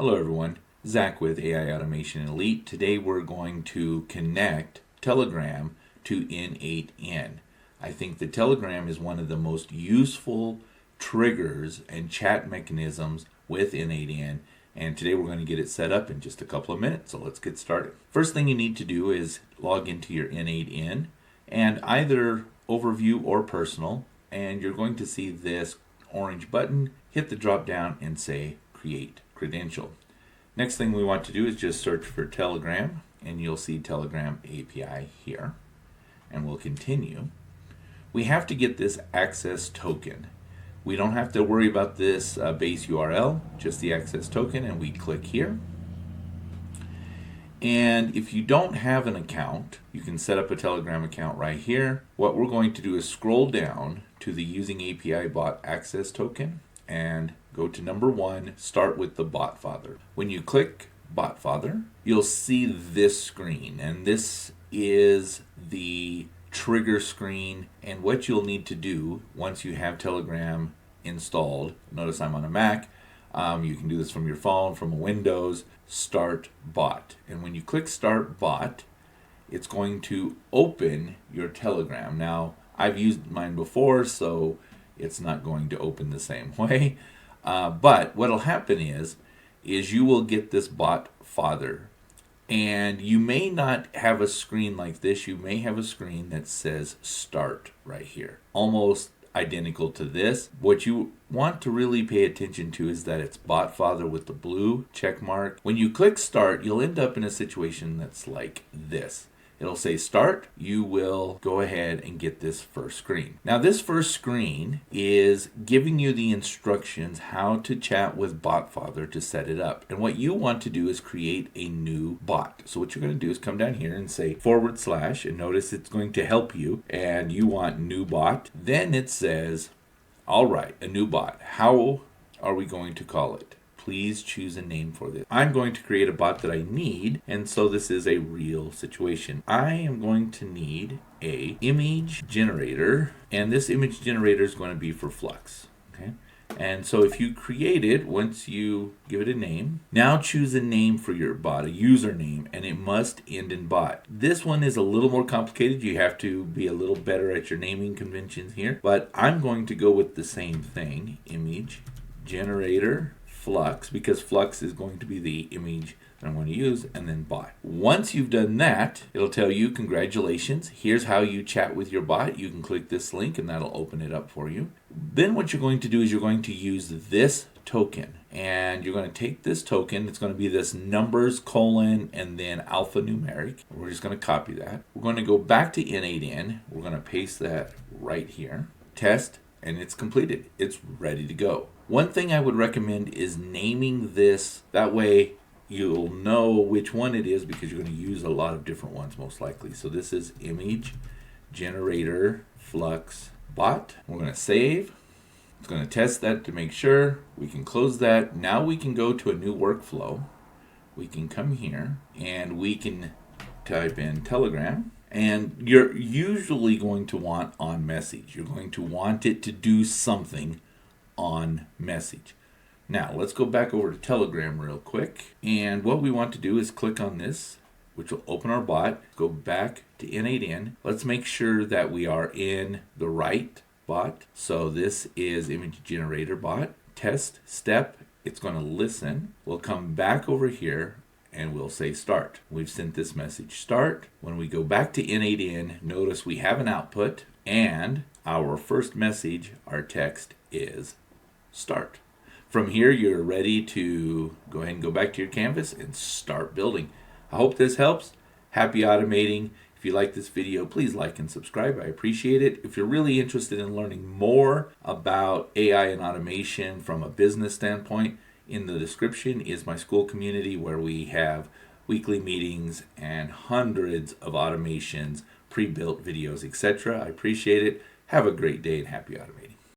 Hello everyone, Zach with AI Automation Elite. Today we're going to connect Telegram to N8N. I think the Telegram is one of the most useful triggers and chat mechanisms with N8N, and today we're going to get it set up in just a couple of minutes, so let's get started. First thing you need to do is log into your N8N and either overview or personal, and you're going to see this orange button. Hit the drop down and say create credential. Next thing we want to do is just search for Telegram, and you'll see Telegram API here, and we'll continue. We have to get this access token. We don't have to worry about this base URL, just the access token, and we click here. And if you don't have an account, you can set up a Telegram account right here. What we're going to do is scroll down to the using API bot access token and go to number 1, start with the bot father. When you click bot father, you'll see this screen, and this is the trigger screen. And what you'll need to do once you have Telegram installed, notice I'm on a Mac, you can do this from your phone, from a Windows, start bot. And when you click start bot, it's going to open your Telegram. Now, I've used mine before, so it's not going to open the same way. But what'll happen is you will get this bot father. And you may not have a screen like this. You may have a screen that says start right here, almost identical to this. What you want to really pay attention to is that it's bot father with the blue check mark. When you click start, you'll end up in a situation that's like this. It'll say start. You will go ahead and get this first screen. Now this first screen is giving you the instructions how to chat with BotFather to set it up. And what you want to do is create a new bot. So what you're going to do is come down here and say / and notice it's going to help you, and you want new bot. Then it says, all right, a new bot. How are we going to call it? Please choose a name for this. I'm going to create a bot that I need, and so this is a real situation. I am going to need a image generator, and this image generator is going to be for Flux. Okay, and so if you create it, once you give it a name, now choose a name for your bot, a username, and it must end in bot. This one is a little more complicated. You have to be a little better at your naming conventions here, but I'm going to go with the same thing, image generator Flux, because Flux is going to be the image that I'm going to use, and then bot. Once you've done that, it'll tell you, congratulations, here's how you chat with your bot. You can click this link and that'll open it up for you. Then what you're going to do is you're going to use this token, and you're going to take this token. It's going to be this numbers : and then alphanumeric. We're just going to copy that. We're going to go back to N8N. We're going to paste that right here. Test, and it's completed. It's ready to go. One thing I would recommend is naming this. That way you'll know which one it is, because you're going to use a lot of different ones most likely. So this is image generator Flux bot. We're going to save. It's going to test that to make sure. We can close that. Now we can go to a new workflow. We can come here and we can type in Telegram. And you're usually going to want on message. You're going to want it to do something on message. Now let's go back over to Telegram real quick, and what we want to do is click on this, which will open our bot. Go back to N8N. Let's make sure that we are in the right bot. So this is image generator bot. Test step, it's going to listen. We'll come back over here and we'll say start. We've sent this message start. When we go back to N8N, notice we have an output, and our first message, our text, is start. From here, you're ready to go ahead and go back to your canvas and start building. I hope this helps. Happy automating. If you like this video, please like and subscribe. I appreciate it. If you're really interested in learning more about AI and automation from a business standpoint, in the description is my school community, where we have weekly meetings and hundreds of automations, pre-built videos, etc. I appreciate it. Have a great day and happy automating.